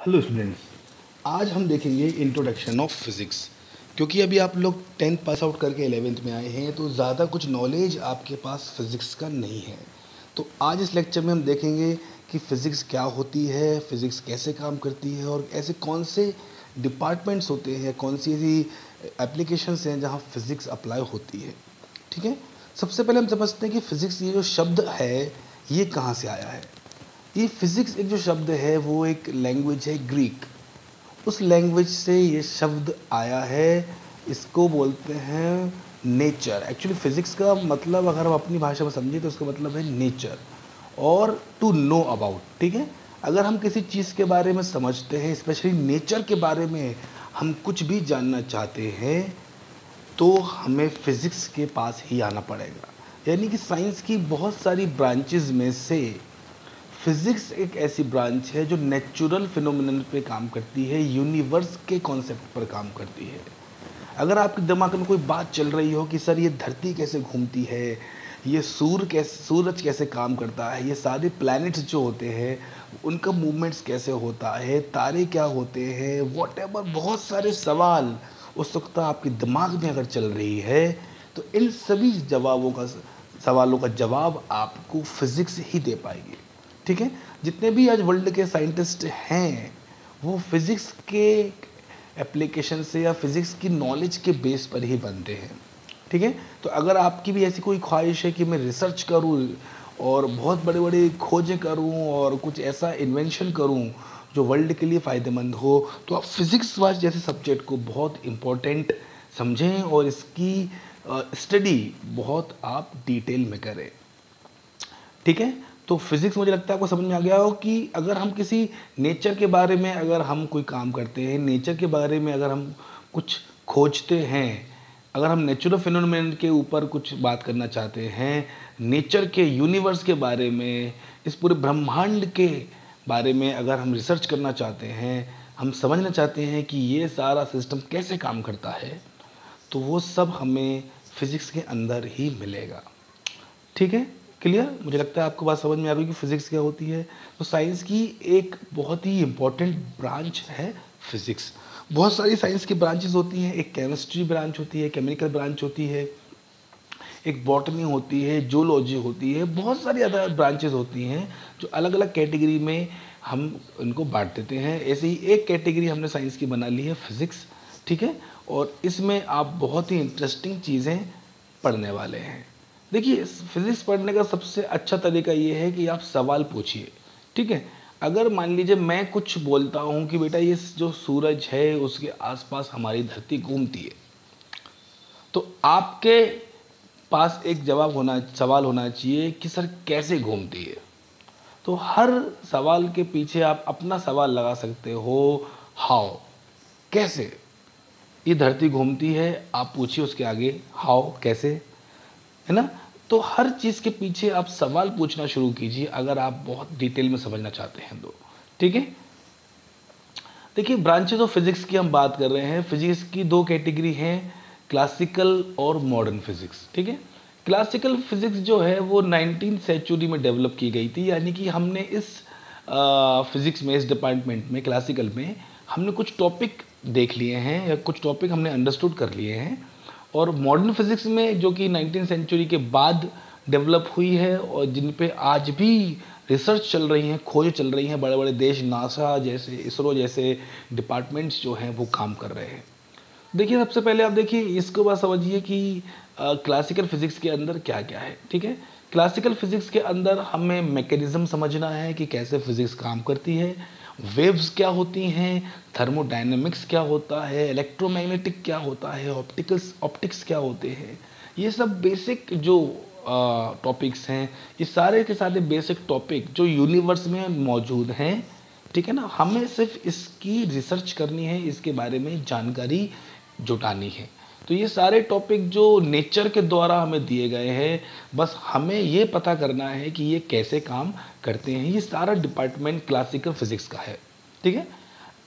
Hello students, आज हम देखेंगे इंट्रोडक्शन ऑफ फिज़िक्स। क्योंकि अभी आप लोग 10th पास आउट करके 11th में आए हैं तो ज़्यादा कुछ नॉलेज आपके पास फिज़िक्स का नहीं है। तो आज इस लेक्चर में हम देखेंगे कि फ़िज़िक्स क्या होती है, फ़िज़िक्स कैसे काम करती है और ऐसे कौन से डिपार्टमेंट्स होते हैं, कौन सी ऐसी एप्लीकेशंस हैं जहाँ फ़िज़िक्स अप्लाई होती है। ठीक है, सबसे पहले हम समझते हैं कि फ़िज़िक्स ये जो शब्द है ये कहाँ से आया है। ये फिज़िक्स एक जो शब्द है वो एक लैंग्वेज है ग्रीक। उस लैंग्वेज से ये शब्द आया है, इसको बोलते हैं नेचर। एक्चुअली फ़िज़िक्स का मतलब अगर हम अपनी भाषा में समझें तो इसका मतलब है नेचर और टू नो अबाउट। ठीक है, अगर हम किसी चीज़ के बारे में समझते हैं, स्पेशली नेचर के बारे में हम कुछ भी जानना चाहते हैं तो हमें फ़िज़िक्स के पास ही आना पड़ेगा। यानी कि साइंस की बहुत सारी ब्रांचेज़ में से फिज़िक्स एक ऐसी ब्रांच है जो नेचुरल फिनोमिनन पे काम करती है, यूनिवर्स के कॉन्सेप्ट पर काम करती है। अगर आपके दिमाग में कोई बात चल रही हो कि सर ये धरती कैसे घूमती है, ये सूरज कैसे काम करता है, ये सारे प्लैनेट्स जो होते हैं उनका मूवमेंट्स कैसे होता है, तारे क्या होते हैं, व्हाटएवर, बहुत सारे सवाल उत्सुकता आपके दिमाग में अगर चल रही है तो इन सभी सवालों का जवाब आपको फिज़िक्स ही दे पाएगी। ठीक है, जितने भी आज वर्ल्ड के साइंटिस्ट हैं वो फिज़िक्स के एप्लीकेशन से या फिज़िक्स की नॉलेज के बेस पर ही बनते हैं। ठीक है, तो अगर आपकी भी ऐसी कोई ख्वाहिश है कि मैं रिसर्च करूं और बहुत बड़े बड़े खोजें करूं और कुछ ऐसा इन्वेंशन करूं जो वर्ल्ड के लिए फ़ायदेमंद हो, तो आप फिज़िक्स वाच जैसे सब्जेक्ट को बहुत इम्पोर्टेंट समझें और इसकी स्टडी बहुत आप डिटेल में करें। ठीक है, तो फिज़िक्स मुझे लगता है आपको समझ में आ गया हो कि अगर हम किसी नेचर के बारे में अगर हम कोई काम करते हैं, नेचर के बारे में अगर हम कुछ खोजते हैं, अगर हम नेचुरल फिनोमेनन के ऊपर कुछ बात करना चाहते हैं, नेचर के यूनिवर्स के बारे में, इस पूरे ब्रह्मांड के बारे में अगर हम रिसर्च करना चाहते हैं, हम समझना चाहते हैं कि ये सारा सिस्टम कैसे काम करता है, तो वो सब हमें फिज़िक्स के अंदर ही मिलेगा। ठीक है, क्लियर? मुझे लगता है आपको बात समझ में आ रही है कि फ़िज़िक्स क्या होती है। तो साइंस की एक बहुत ही इम्पॉर्टेंट ब्रांच है फ़िज़िक्स। बहुत सारी साइंस की ब्रांचेस होती हैं, एक केमिस्ट्री ब्रांच होती है, केमिकल ब्रांच होती है, एक बॉटनी होती है, जूलॉजी होती है, बहुत सारी अदर ब्रांचेस होती हैं जो अलग अलग कैटेगरी में हम इनको बांट देते हैं। ऐसे ही एक कैटेगरी हमने साइंस की बना ली है फिज़िक्स। ठीक है, और इसमें आप बहुत ही इंटरेस्टिंग चीज़ें पढ़ने वाले हैं। देखिए, फिज़िक्स पढ़ने का सबसे अच्छा तरीका ये है कि आप सवाल पूछिए। ठीक है, अगर मान लीजिए मैं कुछ बोलता हूँ कि बेटा ये जो सूरज है उसके आसपास हमारी धरती घूमती है, तो आपके पास एक सवाल होना चाहिए कि सर कैसे घूमती है। तो हर सवाल के पीछे आप अपना सवाल लगा सकते हो, हाउ, कैसे ये धरती घूमती है, आप पूछिए उसके आगे हाउ, कैसे, है ना। तो हर चीज़ के पीछे आप सवाल पूछना शुरू कीजिए अगर आप बहुत डिटेल में समझना चाहते हैं तो। ठीक है, देखिए ब्रांचेज ऑफ फिजिक्स की हम बात कर रहे हैं। फिजिक्स की दो कैटेगरी हैं, क्लासिकल और मॉडर्न फिजिक्स। ठीक है, क्लासिकल फिजिक्स जो है वो 19th सेंचुरी में डेवलप की गई थी। यानी कि हमने इस फिजिक्स में, इस डिपार्टमेंट में, क्लासिकल में हमने कुछ टॉपिक देख लिए हैं या कुछ टॉपिक हमने अंडरस्टूड कर लिए हैं। और मॉडर्न फिजिक्स में जो कि 19th सेंचुरी के बाद डेवलप हुई है और जिन पे आज भी रिसर्च चल रही हैं, खोज चल रही हैं, बड़े बड़े देश, नासा जैसे, इसरो जैसे डिपार्टमेंट्स जो हैं वो काम कर रहे हैं। देखिए, सबसे पहले आप देखिए इसको बात समझिए कि क्लासिकल फिजिक्स के अंदर क्या क्या है। ठीक है, क्लासिकल फिजिक्स के अंदर हमें मैकेनिज्म समझना है कि कैसे फिजिक्स काम करती है, वेव्स क्या होती हैं, थर्मोडायनेमिक्स क्या होता है, इलेक्ट्रोमैग्नेटिक क्या होता है, ऑप्टिक्स क्या होते हैं। ये सब बेसिक जो टॉपिक्स हैं, ये सारे के सारे बेसिक टॉपिक जो यूनिवर्स में मौजूद हैं। ठीक है ना, हमें सिर्फ इसकी रिसर्च करनी है, इसके बारे में जानकारी जुटानी है। तो ये सारे टॉपिक जो नेचर के द्वारा हमें दिए गए हैं, बस हमें ये पता करना है कि ये कैसे काम करते हैं। ये सारा डिपार्टमेंट क्लासिकल फिजिक्स का है। ठीक है,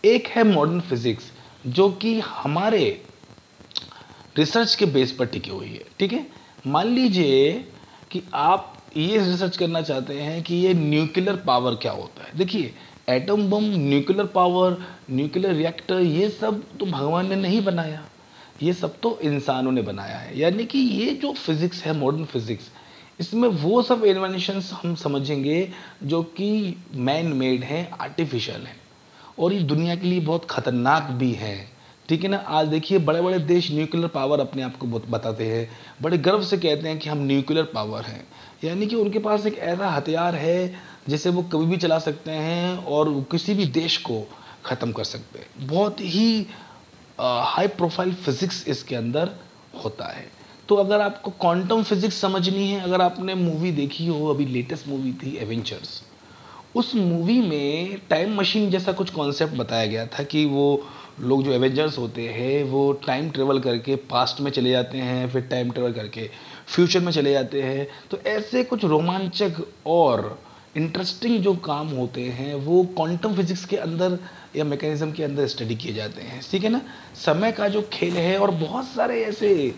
एक है मॉडर्न फिजिक्स जो कि हमारे रिसर्च के बेस पर टिकी हुई है। ठीक है, मान लीजिए कि आप ये रिसर्च करना चाहते हैं कि ये न्यूक्लियर पावर क्या होता है। देखिए, atom bomb, nuclear power, nuclear reactor, ये सब तो भगवान ने नहीं बनाया, ये सब तो इंसानों ने बनाया है। यानी कि ये जो फिज़िक्स है, मॉडर्न फिज़िक्स, इसमें वो सब इन्वेंशंस हम समझेंगे जो कि मैन मेड हैं, आर्टिफिशियल हैं, और ये दुनिया के लिए बहुत ख़तरनाक भी हैं। ठीक है ना। आज देखिए बड़े बड़े देश न्यूक्लियर पावर अपने आप को बताते हैं, बड़े गर्व से कहते हैं कि हम न्यूक्लियर पावर हैं। यानी कि उनके पास एक ऐसा हथियार है जिसे वो कभी भी चला सकते हैं और किसी भी देश को ख़त्म कर सकते हैं। बहुत ही हाई प्रोफाइल फिज़िक्स इसके अंदर होता है। तो अगर आपको क्वांटम फिज़िक्स समझनी है, अगर आपने मूवी देखी हो, अभी लेटेस्ट मूवी थी एवेंजर्स, उस मूवी में टाइम मशीन जैसा कुछ कॉन्सेप्ट बताया गया था कि वो लोग जो एवेंजर्स होते हैं वो टाइम ट्रेवल करके पास्ट में चले जाते हैं, फिर टाइम ट्रेवल करके फ्यूचर में चले जाते हैं। तो ऐसे कुछ रोमांचक और इंटरेस्टिंग जो काम होते हैं वो क्वांटम फिजिक्स के अंदर या मैकेनिज्म के अंदर स्टडी किए जाते हैं। ठीक है ना। समय का जो खेल है और बहुत सारे ऐसे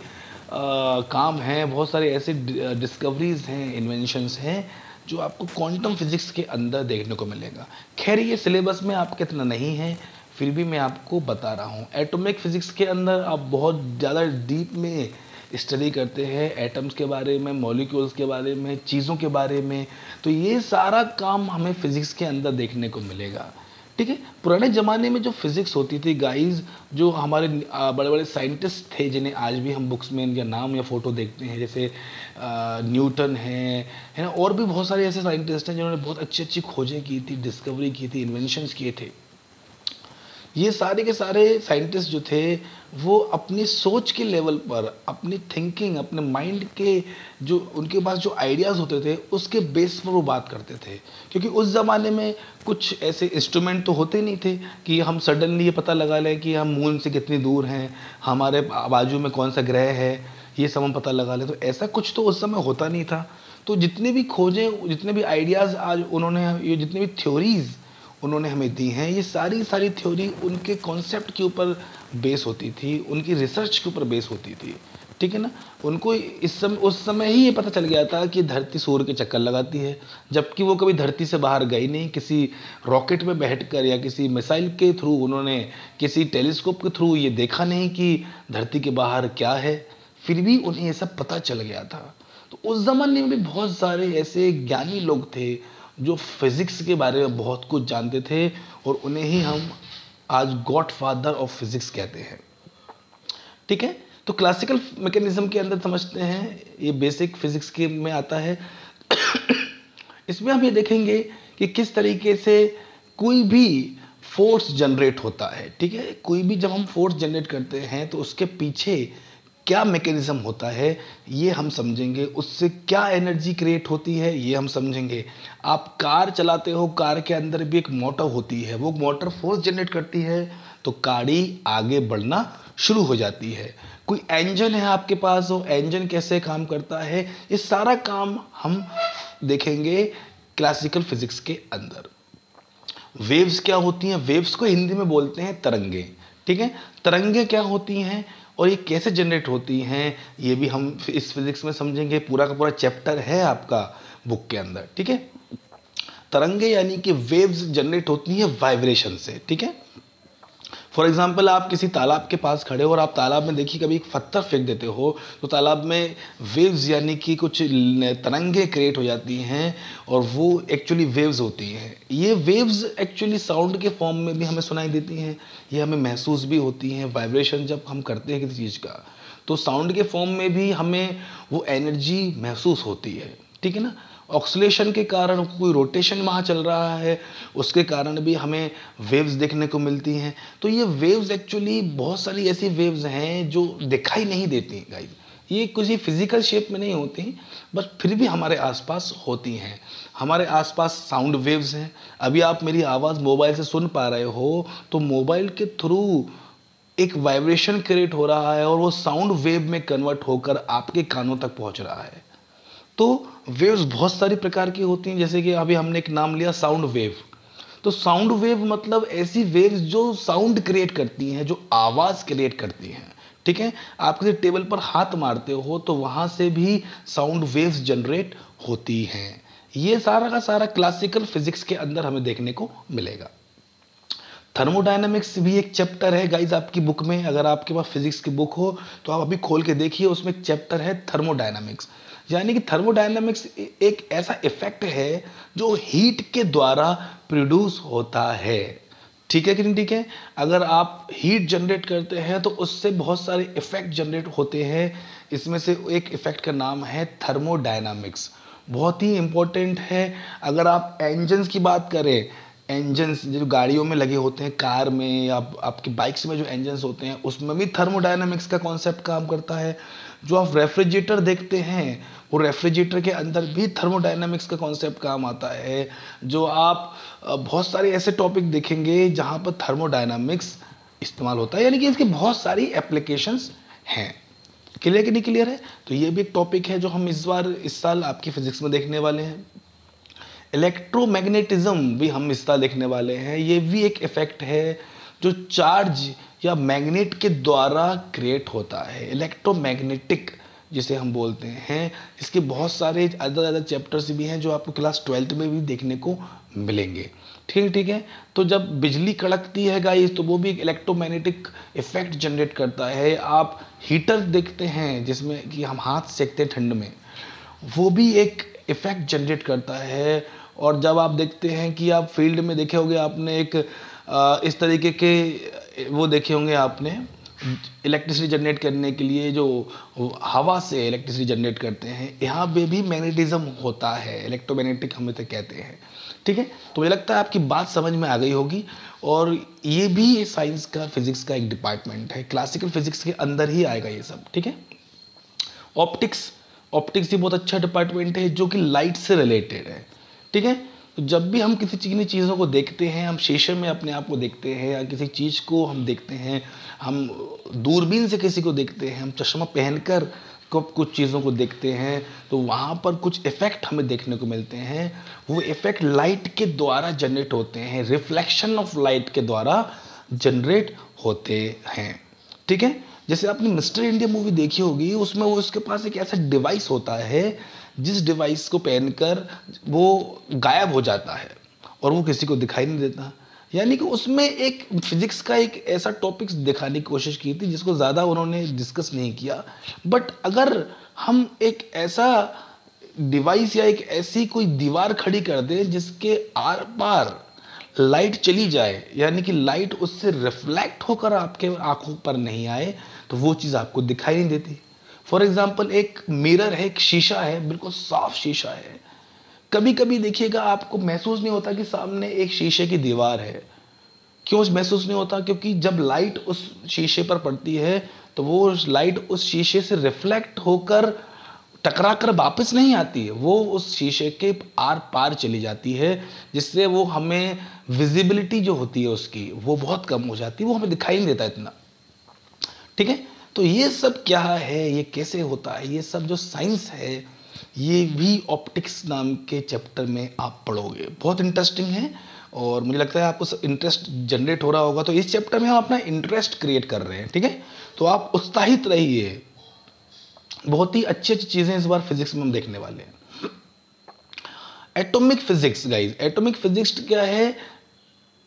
काम हैं, बहुत सारे ऐसे डिस्कवरीज हैं, इन्वेंशंस हैं जो आपको क्वांटम फिजिक्स के अंदर देखने को मिलेगा। खैर ये सिलेबस में आपके इतना नहीं है, फिर भी मैं आपको बता रहा हूँ। एटॉमिक फिजिक्स के अंदर आप बहुत ज़्यादा डीप में स्टडी करते हैं एटम्स के बारे में, मॉलिक्यूल्स के बारे में, चीज़ों के बारे में, तो ये सारा काम हमें फिजिक्स के अंदर देखने को मिलेगा। ठीक है। पुराने ज़माने में जो फिज़िक्स होती थी गाइस, जो हमारे बड़े बड़े साइंटिस्ट थे जिन्हें आज भी हम बुक्स में इनका नाम या फ़ोटो देखते हैं, जैसे न्यूटन है ना, और भी बहुत सारे ऐसे साइंटिस्ट हैं जिन्होंने बहुत अच्छी अच्छी खोजें की थी, डिस्कवरी की थी, इन्वेंशंस किए थे। ये सारे के सारे साइंटिस्ट जो थे वो अपनी सोच के लेवल पर, अपनी थिंकिंग, अपने माइंड के जो उनके पास जो आइडियाज़ होते थे उसके बेस पर वो बात करते थे। क्योंकि उस ज़माने में कुछ ऐसे इंस्ट्रूमेंट तो होते नहीं थे कि हम सडनली ये पता लगा लें कि हम मून से कितनी दूर हैं, हमारे बाजू में कौन सा ग्रह है, ये सब हम पता लगा लें। तो ऐसा कुछ तो उस समय होता नहीं था। तो जितने भी खोजें, जितने भी आइडियाज़ आज उन्होंने, ये जितनी भी थ्योरीज़ उन्होंने हमें दी हैं, ये सारी सारी थ्योरी उनके कॉन्सेप्ट के ऊपर बेस होती थी, उनकी रिसर्च के ऊपर बेस होती थी। ठीक है ना। उनको उस समय ही ये पता चल गया था कि धरती सूर्य के चक्कर लगाती है, जबकि वो कभी धरती से बाहर गई नहीं। किसी रॉकेट में बैठकर या किसी मिसाइल के थ्रू, उन्होंने किसी टेलीस्कोप के थ्रू ये देखा नहीं कि धरती के बाहर क्या है, फिर भी उन्हें ये सब पता चल गया था। तो उस ज़माने में भी बहुत सारे ऐसे ज्ञानी लोग थे जो फिज़िक्स के बारे में बहुत कुछ जानते थे, और उन्हें ही हम आज गॉड फादर ऑफ फिज़िक्स कहते हैं। ठीक है। तो क्लासिकल मैकेनिज्म के अंदर समझते हैं, ये बेसिक फिज़िक्स के में आता है। इसमें हम ये देखेंगे कि किस तरीके से कोई भी फोर्स जनरेट होता है। ठीक है। कोई भी जब हम फोर्स जनरेट करते हैं तो उसके पीछे क्या मैकेनिज्म होता है ये हम समझेंगे, उससे क्या एनर्जी क्रिएट होती है ये हम समझेंगे। आप कार चलाते हो, कार के अंदर भी एक मोटर होती है, वो मोटर फोर्स जनरेट करती है तो गाड़ी आगे बढ़ना शुरू हो जाती है। कोई इंजन है आपके पास, वो इंजन कैसे काम करता है, ये सारा काम हम देखेंगे क्लासिकल फिजिक्स के अंदर। वेव्स क्या होती हैं, वेव्स को हिंदी में बोलते हैं तरंगे। ठीक है। तरंगे क्या होती हैं और ये कैसे जनरेट होती हैं ये भी हम इस फिजिक्स में समझेंगे। पूरा का पूरा चैप्टर है आपका बुक के अंदर। ठीक है। तरंगे यानी कि वेव्स जनरेट होती हैं वाइब्रेशन से। ठीक है। फॉर एग्जाम्पल आप किसी तालाब के पास खड़े हो और आप तालाब में देखिए कभी एक पत्थर फेंक देते हो तो तालाब में वेव्स यानी कि कुछ तरंगे क्रिएट हो जाती हैं, और वो एक्चुअली वेव्स होती हैं। ये वेव्स एक्चुअली साउंड के फॉर्म में भी हमें सुनाई देती हैं, ये हमें महसूस भी होती हैं। वाइब्रेशन जब हम करते हैं किसी चीज़ का तो साउंड के फॉर्म में भी हमें वो एनर्जी महसूस होती है। ठीक है ना। ऑक्सीलेशन के कारण कोई रोटेशन वहाँ चल रहा है, उसके कारण भी हमें वेव्स देखने को मिलती हैं। तो ये वेव्स एक्चुअली बहुत सारी ऐसी वेव्स हैं जो दिखाई नहीं देती गाइस, ये किसी फिजिकल शेप में नहीं होती, बस फिर भी हमारे आसपास होती हैं। हमारे आसपास साउंड वेव्स हैं। अभी आप मेरी आवाज़ मोबाइल से सुन पा रहे हो तो मोबाइल के थ्रू एक वाइब्रेशन क्रिएट हो रहा है और वो साउंड वेव में कन्वर्ट होकर आपके कानों तक पहुंच रहा है। तो वेव्स बहुत सारी प्रकार की होती हैं, जैसे कि अभी हमने एक नाम लिया साउंड वेव। तो साउंड वेव मतलब ऐसी वेव्स जो साउंड क्रिएट करती हैं, जो आवाज़ क्रिएट करती हैं। ठीक है। आप किसी टेबल पर हाथ मारते हो तो वहाँ से भी साउंड वेव्स जनरेट होती हैं। ये सारा का सारा क्लासिकल फिजिक्स के अंदर हमें देखने को मिलेगा। थर्मोडायनामिक्स भी एक चैप्टर है गाइज आपकी बुक में, अगर आपके पास फिजिक्स की बुक हो तो आप अभी खोल के देखिए, उसमें एक चैप्टर है थर्मोडायनामिक्स। यानी कि थर्मोडायनामिक्स एक ऐसा इफेक्ट है जो हीट के द्वारा प्रोड्यूस होता है। ठीक है कि नहीं? ठीक है, अगर आप हीट जनरेट करते हैं तो उससे बहुत सारे इफेक्ट जनरेट होते हैं। इसमें से एक इफेक्ट का नाम है थर्मोडायनामिक्स, बहुत ही इंपॉर्टेंट है। अगर आप इंजन्स की बात करें, इंजन्स जो गाड़ियों में लगे होते हैं, कार में या आपकी बाइक्स में जो इंजन्स होते हैं, उसमें भी थर्मोडायनामिक्स का कॉन्सेप्ट काम करता है। जो आप रेफ्रिजरेटर देखते हैं, वो रेफ्रिजरेटर के अंदर भी थर्मोडायनामिक्स का कॉन्सेप्ट काम आता है। जो आप बहुत सारे ऐसे टॉपिक देखेंगे जहाँ पर थर्मोडायनामिक्स इस्तेमाल होता है, यानी कि इसकी बहुत सारी एप्लीकेशंस हैं। क्लियर कि नहीं क्लियर है? तो ये भी एक टॉपिक है जो हम इस साल आपकी फिजिक्स में देखने वाले हैं। इलेक्ट्रोमैग्नेटिज्म भी हम इस साल देखने वाले हैं। ये भी एक इफेक्ट है जो चार्ज या मैग्नेट के द्वारा क्रिएट होता है, इलेक्ट्रोमैग्नेटिक जिसे हम बोलते हैं। इसके बहुत सारे ज़्यादा चैप्टर्स भी हैं जो आपको क्लास 12th में भी देखने को मिलेंगे। ठीक है। तो जब बिजली कड़कती है गाइस, तो वो भी एक इलेक्ट्रोमैग्नेटिक इफेक्ट जनरेट करता है। आप हीटर देखते हैं जिसमें कि हम हाथ सेकते हैं ठंड में, वो भी एक इफेक्ट जनरेट करता है। और जब आप देखते हैं कि आप फील्ड में देखे होंगे आपने एक इस तरीके के वो देखे होंगे आपने, इलेक्ट्रिसिटी जनरेट करने के लिए जो हवा से इलेक्ट्रिसिटी जनरेट करते हैं, यहाँ पे भी मैग्नेटिज्म होता है, इलेक्ट्रोमैग्नेटिक हम इसे कहते हैं। ठीक है, तो मुझे लगता है आपकी बात समझ में आ गई होगी। और ये भी साइंस का, फिजिक्स का एक डिपार्टमेंट है, क्लासिकल फिजिक्स के अंदर ही आएगा ये सब। ठीक है। ऑप्टिक्स भी बहुत अच्छा डिपार्टमेंट है जो कि लाइट से रिलेटेड है। ठीक है, तो जब भी हम किसी चीज़ों को देखते हैं, हम शीशे में अपने आप को देखते हैं, या किसी चीज़ को हम देखते हैं, हम दूरबीन से किसी को देखते हैं, हम चश्मा पहनकर कुछ चीज़ों को देखते हैं, तो वहाँ पर कुछ इफ़ेक्ट हमें देखने को मिलते हैं। वो इफ़ेक्ट लाइट के द्वारा जनरेट होते हैं, रिफ्लेक्शन ऑफ लाइट के द्वारा जनरेट होते हैं। ठीक है, जैसे आपने मिस्टर इंडिया मूवी देखी होगी, उसमें वो उसके पास एक ऐसा डिवाइस होता है जिस डिवाइस को पहनकर वो गायब हो जाता है और वो किसी को दिखाई नहीं देता। यानी कि उसमें एक फिजिक्स का एक ऐसा टॉपिक दिखाने की कोशिश की थी जिसको ज़्यादा उन्होंने डिस्कस नहीं किया। बट अगर हम एक ऐसा डिवाइस या एक ऐसी कोई दीवार खड़ी कर दें जिसके आर पार लाइट चली जाए, यानी कि लाइट उससे रिफ्लेक्ट होकर आपके आंखों पर नहीं आए, तो वो चीज़ आपको दिखाई नहीं देती। फॉर एग्जाम्पल, एक मिरर है, एक शीशा है, बिल्कुल साफ शीशा है। कभी कभी देखिएगा आपको महसूस नहीं होता कि सामने एक शीशे की दीवार है। क्यों महसूस नहीं होता? क्योंकि जब लाइट उस शीशे पर पड़ती है तो वो लाइट उस शीशे से रिफ्लेक्ट होकर टकरा कर वापस नहीं आती है, वो उस शीशे के आर पार चली जाती है, जिससे वो हमें विजिबिलिटी जो होती है उसकी वो बहुत कम हो जाती है, वो हमें दिखाई नहीं देता इतना। ठीक है, तो ये सब क्या है, ये कैसे होता है, ये सब जो साइंस है, ये भी ऑप्टिक्स नाम के चैप्टर में आप पढ़ोगे। बहुत इंटरेस्टिंग है और मुझे लगता है आपको इंटरेस्ट जनरेट हो रहा होगा। तो इस चैप्टर में हम अपना इंटरेस्ट क्रिएट कर रहे हैं। ठीक है, तो आप उत्साहित रहिए, बहुत ही अच्छी अच्छी चीज़ें इस बार फिजिक्स में हम देखने वाले हैं। Atomic physics guys, atomic physics क्या है?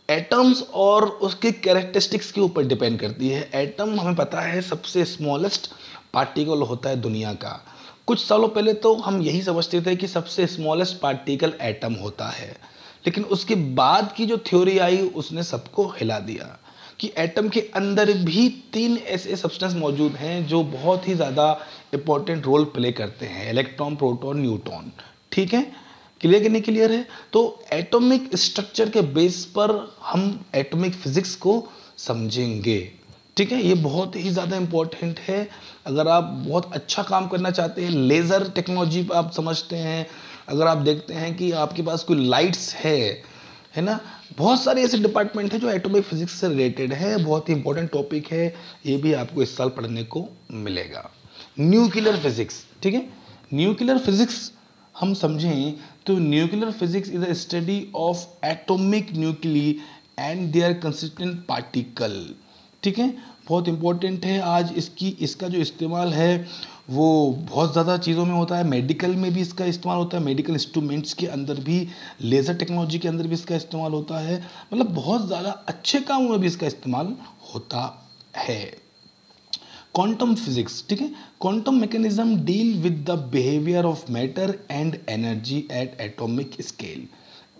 एटम्स और उसके कैरेक्टरिस्टिक्स के ऊपर डिपेंड करती है। एटम हमें पता है सबसे स्मॉलेस्ट पार्टिकल होता है दुनिया का। कुछ सालों पहले तो हम यही समझते थे कि सबसे स्मॉलेस्ट पार्टिकल एटम होता है, लेकिन उसके बाद की जो थ्योरी आई उसने सबको हिला दिया कि एटम के अंदर भी 3 ऐसे सब्सटेंस मौजूद हैं जो बहुत ही ज़्यादा इंपॉर्टेंट रोल प्ले करते हैं, इलेक्ट्रॉन, प्रोटॉन, न्यूट्रॉन। ठीक है, क्लियर कि नहीं क्लियर है? तो एटॉमिक स्ट्रक्चर के बेस पर हम एटॉमिक फिजिक्स को समझेंगे। ठीक है, ये बहुत ही ज़्यादा इम्पोर्टेंट है। अगर आप बहुत अच्छा काम करना चाहते हैं, लेज़र टेक्नोलॉजी आप समझते हैं, अगर आप देखते हैं कि आपके पास कोई लाइट्स है ना, बहुत सारे ऐसे डिपार्टमेंट हैं जो एटॉमिक फिजिक्स से रिलेटेड है। बहुत ही इंपॉर्टेंट टॉपिक है, ये भी आपको इस साल पढ़ने को मिलेगा। न्यूक्लियर फिजिक्स, ठीक है, न्यूक्लियर फिजिक्स हम समझें तो nuclear physics is a study of atomic nuclei and their constituent particle. ठीक है, बहुत इम्पोर्टेंट है। आज इसका जो इस्तेमाल है वो बहुत ज़्यादा चीज़ों में होता है। मेडिकल में भी इसका इस्तेमाल होता है, मेडिकल इंस्ट्रूमेंट्स के अंदर भी, लेज़र टेक्नोलॉजी के अंदर भी इसका इस्तेमाल होता है। मतलब बहुत ज़्यादा अच्छे कामों में भी इसका इस्तेमाल होता है। क्वांटम फिजिक्स, ठीक है। Quantum mechanism deal with the behaviour of matter and energy at atomic scale.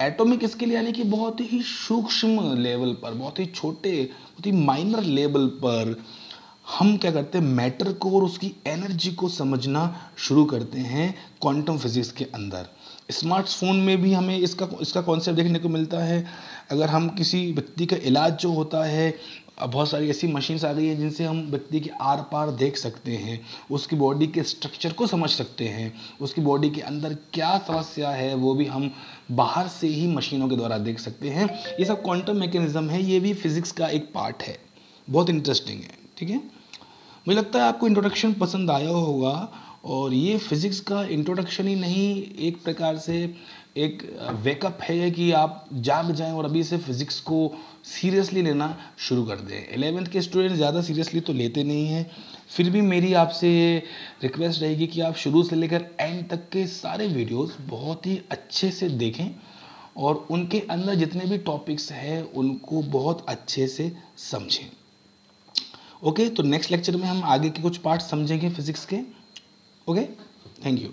Atomic scale यानी कि बहुत ही सूक्ष्म लेवल पर, बहुत ही छोटे, बहुत ही माइनर लेवल पर हम क्या करते हैं, मैटर को और उसकी एनर्जी को समझना शुरू करते हैं क्वांटम फिजिक्स के अंदर। स्मार्टफोन में भी हमें इसका कॉन्सेप्ट देखने को मिलता है। अगर हम किसी व्यक्ति का इलाज जो होता है, अब बहुत सारी ऐसी मशीन्स आ गई हैं जिनसे हम व्यक्ति के आर पार देख सकते हैं, उसकी बॉडी के स्ट्रक्चर को समझ सकते हैं, उसकी बॉडी के अंदर क्या समस्या है वो भी हम बाहर से ही मशीनों के द्वारा देख सकते हैं। ये सब क्वांटम मैकेनिज्म है, ये भी फिजिक्स का एक पार्ट है, बहुत इंटरेस्टिंग है, ठीक है। मुझे लगता है आपको इंट्रोडक्शन पसंद आया होगा, और ये फिज़िक्स का इंट्रोडक्शन ही नहीं, एक प्रकार से एक वेकअप है कि आप जाग जाएं और अभी से फिज़िक्स को सीरियसली लेना शुरू कर दें। 11th के स्टूडेंट ज़्यादा सीरियसली तो लेते नहीं हैं, फिर भी मेरी आपसे रिक्वेस्ट रहेगी कि आप शुरू से लेकर एंड तक के सारे वीडियोस बहुत ही अच्छे से देखें और उनके अंदर जितने भी टॉपिक्स हैं उनको बहुत अच्छे से समझें। ओके, तो नेक्स्ट लेक्चर में हम आगे के कुछ पार्ट समझेंगे फिजिक्स के। Okay, thank you.